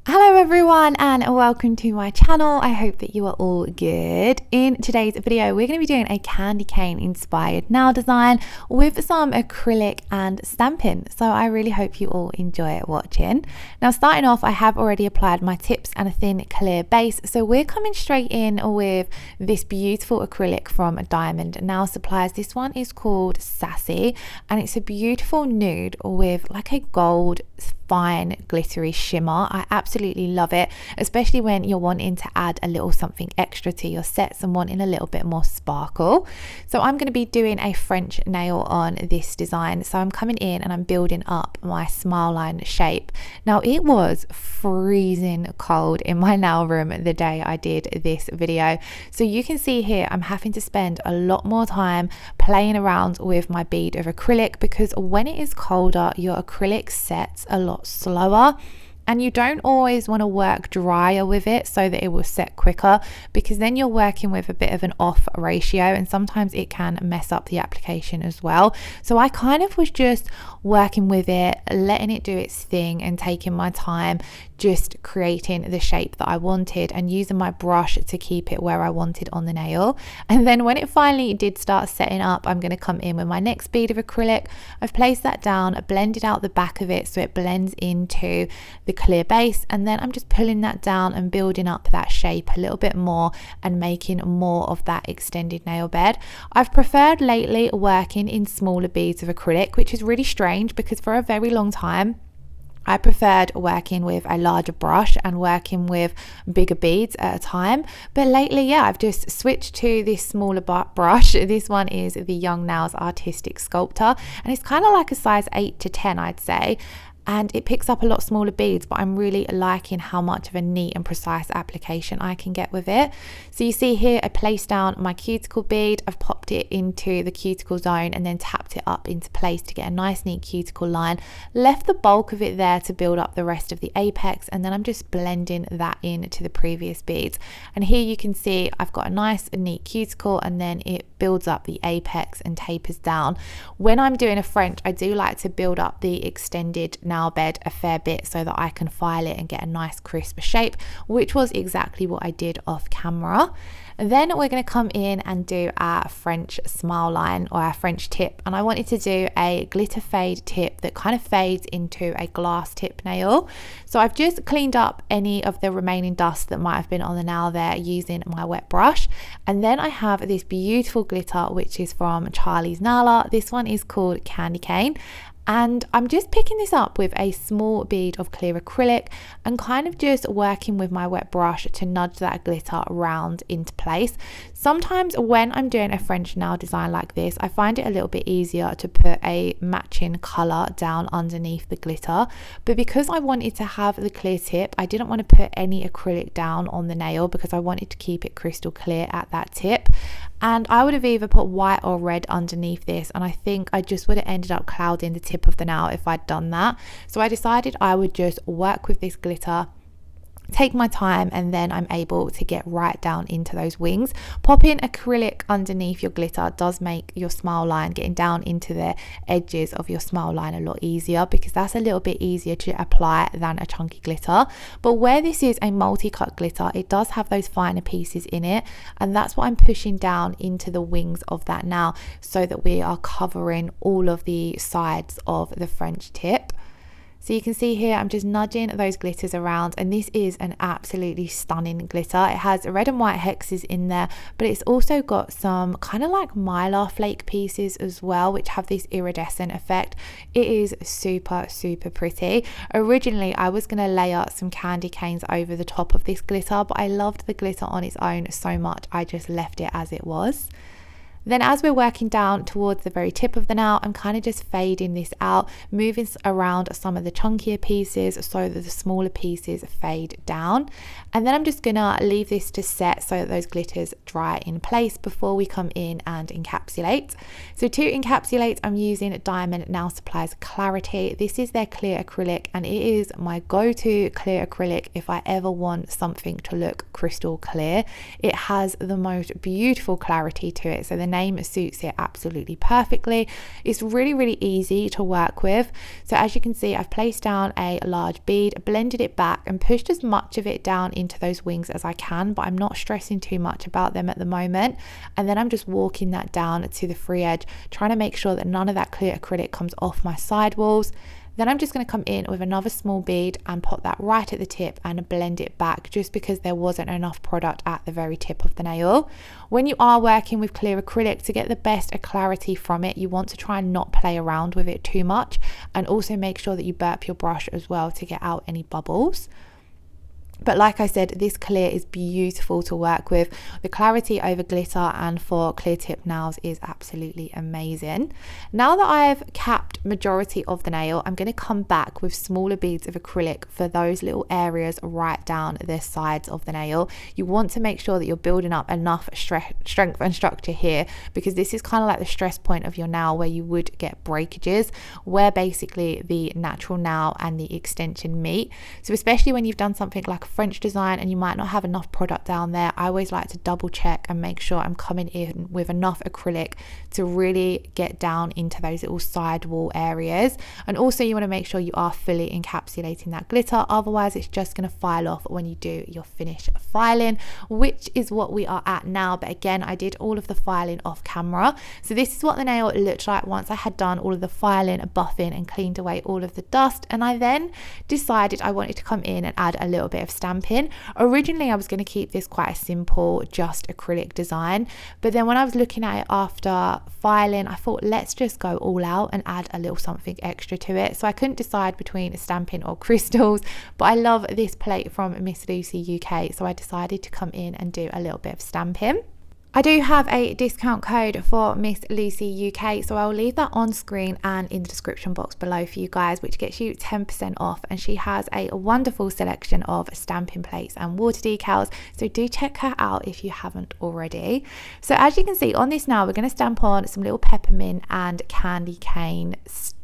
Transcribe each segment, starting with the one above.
Hello everyone and welcome to my channel. I hope that you are all good. In today's video we're going to be doing a candy cane inspired nail design with some acrylic and stamping, so I really hope you all enjoy watching. Now starting off, I have already applied my tips and a thin clear base, so we're coming straight in with this beautiful acrylic from Diamond Nail Supplies. This one is called Sassy and it's a beautiful nude with like a gold fine glittery shimmer. I absolutely love it, especially when you're wanting to add a little something extra to your sets and wanting a little bit more sparkle. So I'm going to be doing a French nail on this design, so I'm coming in and I'm building up my smile line shape. Now it was freezing cold in my nail room the day I did this video, so you can see here I'm having to spend a lot more time playing around with my bead of acrylic, because when it is colder your acrylic sets a lot slower and you don't always want to work drier with it so that it will set quicker, because then you're working with a bit of an off ratio and sometimes it can mess up the application as well. So I kind of was just working with it, letting it do its thing and taking my time, just creating the shape that I wanted and using my brush to keep it where I wanted on the nail. And then when it finally did start setting up, I'm going to come in with my next bead of acrylic. I've placed that down, blended out the back of it so it blends into the clear base, and then I'm just pulling that down and building up that shape a little bit more and making more of that extended nail bed. I've preferred lately working in smaller beads of acrylic, which is really strange because for a very long time I preferred working with a larger brush and working with bigger beads at a time, but lately I've just switched to this smaller brush. This one is the Young Nails Artistic Sculptor and it's kind of like a size 8 to 10 I'd say, and it picks up a lot smaller beads, but I'm really liking how much of a neat and precise application I can get with it. So you see here I placed down my cuticle bead, I've popped it into the cuticle zone and then tapped it up into place to get a nice neat cuticle line, left the bulk of it there to build up the rest of the apex, and then I'm just blending that in to the previous beads. And here you can see I've got a nice neat cuticle and then it builds up the apex and tapers down. When I'm doing a French, I do like to build up the extended nail bed a fair bit so that I can file it and get a nice crisp shape, which was exactly what I did off camera. And then we're going to come in and do our French smile line or our French tip, and I wanted to do a glitter fade tip that kind of fades into a glass tip nail. So I've just cleaned up any of the remaining dust that might have been on the nail there using my wet brush, and then I have this beautiful glitter which is from Charlie's Nail Art. This one is called Candy Cane, and I'm just picking this up with a small bead of clear acrylic and kind of just working with my wet brush to nudge that glitter round into place. Sometimes when I'm doing a French nail design like this, I find it a little bit easier to put a matching colour down underneath the glitter, but because I wanted to have the clear tip, I didn't want to put any acrylic down on the nail because I wanted to keep it crystal clear at that tip. And I would have either put white or red underneath this, and I think I just would have ended up clouding the tip of the nail if I'd done that. So I decided I would just work with this glitter, take my time, and then I'm able to get right down into those wings. Popping acrylic underneath your glitter does make your smile line, getting down into the edges of your smile line, a lot easier, because that's a little bit easier to apply than a chunky glitter. But where this is a multi-cut glitter, it does have those finer pieces in it, and that's what I'm pushing down into the wings of that now, so that we are covering all of the sides of the French tip. So you can see here I'm just nudging those glitters around, and this is an absolutely stunning glitter. It has red and white hexes in there, but it's also got some kind of like mylar flake pieces as well, which have this iridescent effect. It is super pretty. Originally I was going to layer some candy canes over the top of this glitter, but I loved the glitter on its own so much I just left it as it was. Then as we're working down towards the very tip of the nail, I'm kind of just fading this out, moving around some of the chunkier pieces so that the smaller pieces fade down. And then I'm just gonna leave this to set so that those glitters dry in place before we come in and encapsulate. So to encapsulate, I'm using Diamond Nail Supplies Clarity. This is their clear acrylic, and it is my go-to clear acrylic if I ever want something to look crystal clear. It has the most beautiful clarity to it, so the name suits it absolutely perfectly. It's really, really easy to work with. So as you can see, I've placed down a large bead, blended it back and pushed as much of it down into those wings as I can, but I'm not stressing too much about them at the moment. And then I'm just walking that down to the free edge, trying to make sure that none of that clear acrylic comes off my side walls. Then I'm just going to come in with another small bead and pop that right at the tip and blend it back, just because there wasn't enough product at the very tip of the nail. When you are working with clear acrylic, to get the best clarity from it, you want to try and not play around with it too much, and also make sure that you burp your brush as well to get out any bubbles. But like I said, this clear is beautiful to work with. The clarity over glitter and for clear tip nails is absolutely amazing. Now that I've capped majority of the nail, I'm going to come back with smaller beads of acrylic for those little areas right down the sides of the nail. You want to make sure that you're building up enough strength and structure here, because this is kind of like the stress point of your nail where you would get breakages, where basically the natural nail and the extension meet. So especially when you've done something like French design and you might not have enough product down there, I always like to double check and make sure I'm coming in with enough acrylic to really get down into those little side wall areas. And also you want to make sure you are fully encapsulating that glitter, otherwise it's just going to file off when you do your finish filing, which is what we are at now. But again, I did all of the filing off camera, so this is what the nail looked like once I had done all of the filing, buffing and cleaned away all of the dust. And I then decided I wanted to come in and add a little bit of stamping. Originally I was going to keep this quite a simple just acrylic design, but then when I was looking at it after filing, I thought let's just go all out and add a little something extra to it. So I couldn't decide between stamping or crystals, but I love this plate from Miss Lucy UK, so I decided to come in and do a little bit of stamping. I do have a discount code for Miss Lucy UK, so I'll leave that on screen and in the description box below for you guys, which gets you 10% off. And she has a wonderful selection of stamping plates and water decals, so do check her out if you haven't already. So as you can see on this now, we're going to stamp on some little peppermint and candy cane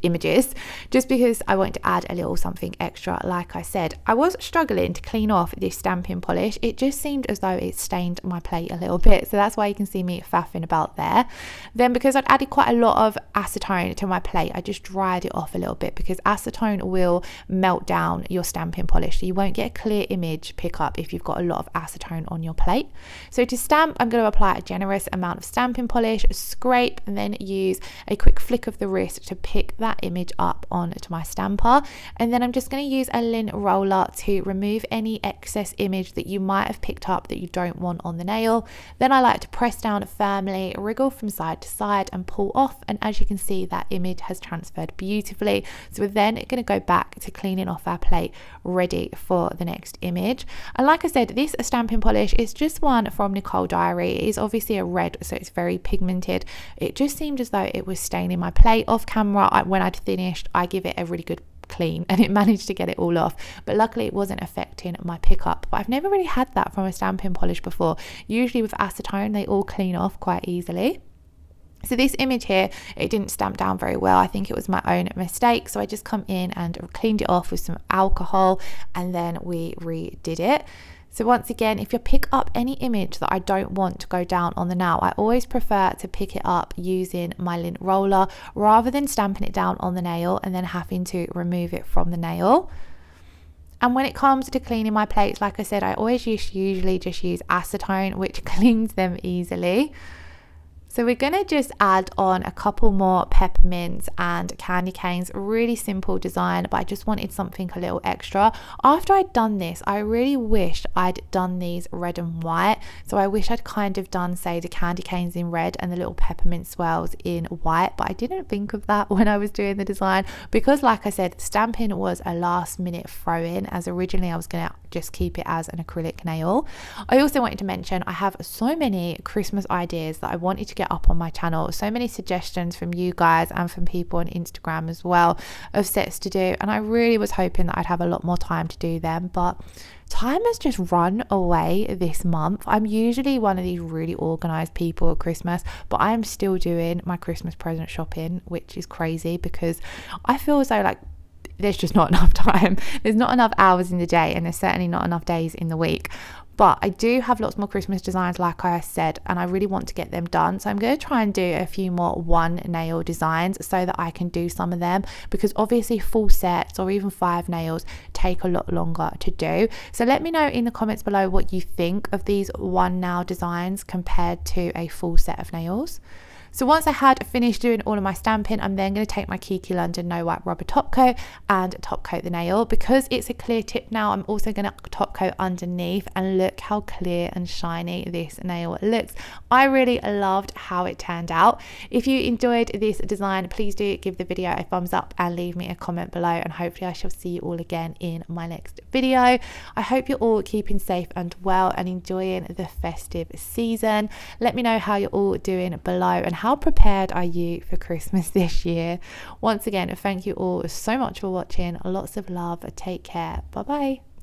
images, just because I want to add a little something extra. Like I said, I was struggling to clean off this stamping polish. It just seemed as though it stained my plate a little bit, so that's why you can see me faffing about there. Then because I'd added quite a lot of acetone to my plate, I just dried it off a little bit, because acetone will melt down your stamping polish, so you won't get a clear image pickup if you've got a lot of acetone on your plate. So to stamp, I'm going to apply a generous amount of stamping polish, scrape, and then use a quick flick of the wrist to pick that image up onto my stamper. And then I'm just going to use a lint roller to remove any excess image that you might have picked up that you don't want on the nail. Then I like to press down firmly, wriggle from side to side and pull off, and as you can see, that image has transferred beautifully. So we're then going to go back to cleaning off our plate, ready for the next image. And like I said, this stamping polish is just one from Nicole Diary. It is obviously a red, so it's very pigmented. It just seemed as though it was staining my plate. Off camera, when I'd finished, I give it a really good clean and it managed to get it all off, but luckily it wasn't affecting my pickup. But I've never really had that from a stamping polish before. Usually with acetone they all clean off quite easily. So this image here, it didn't stamp down very well. I think it was my own mistake, so I just come in and cleaned it off with some alcohol, and then we redid it. So once again, if you pick up any image that I don't want to go down on the nail, I always prefer to pick it up using my lint roller rather than stamping it down on the nail and then having to remove it from the nail. And when it comes to cleaning my plates, like I said, I always usually just use acetone, which cleans them easily. So we're going to just add on a couple more peppermints and candy canes. Really simple design, but I just wanted something a little extra. After I'd done this, I really wished I'd done these red and white. So I wish I'd kind of done, say, the candy canes in red and the little peppermint swirls in white, but I didn't think of that when I was doing the design, because like I said, stamping was a last minute throw in, as originally I was going to just keep it as an acrylic nail. I also wanted to mention I have so many Christmas ideas that I wanted to get up on my channel, so many suggestions from you guys and from people on Instagram as well of sets to do, and I really was hoping that I'd have a lot more time to do them, but time has just run away this month. I'm usually one of these really organized people at Christmas, but I am still doing my Christmas present shopping, which is crazy because I feel as though like there's just not enough time. There's not enough hours in the day, and there's certainly not enough days in the week. But I do have lots more Christmas designs, like I said, and I really want to get them done. So I'm going to try and do a few more one nail designs so that I can do some of them, because obviously full sets or even 5 nails take a lot longer to do. So let me know in the comments below what you think of these one nail designs compared to a full set of nails. So once I had finished doing all of my stamping, I'm then going to take my Kiki London No Wipe Rubber top coat and top coat the nail. Because it's a clear tip now, I'm also going to top coat underneath, and look how clear and shiny this nail looks. I really loved how it turned out. If you enjoyed this design, please do give the video a thumbs up and leave me a comment below, and hopefully I shall see you all again in my next video. I hope you're all keeping safe and well and enjoying the festive season. Let me know how you're all doing below, and how prepared are you for Christmas this year. Once again, thank you all so much for watching. Lots of love. Take care. Bye bye.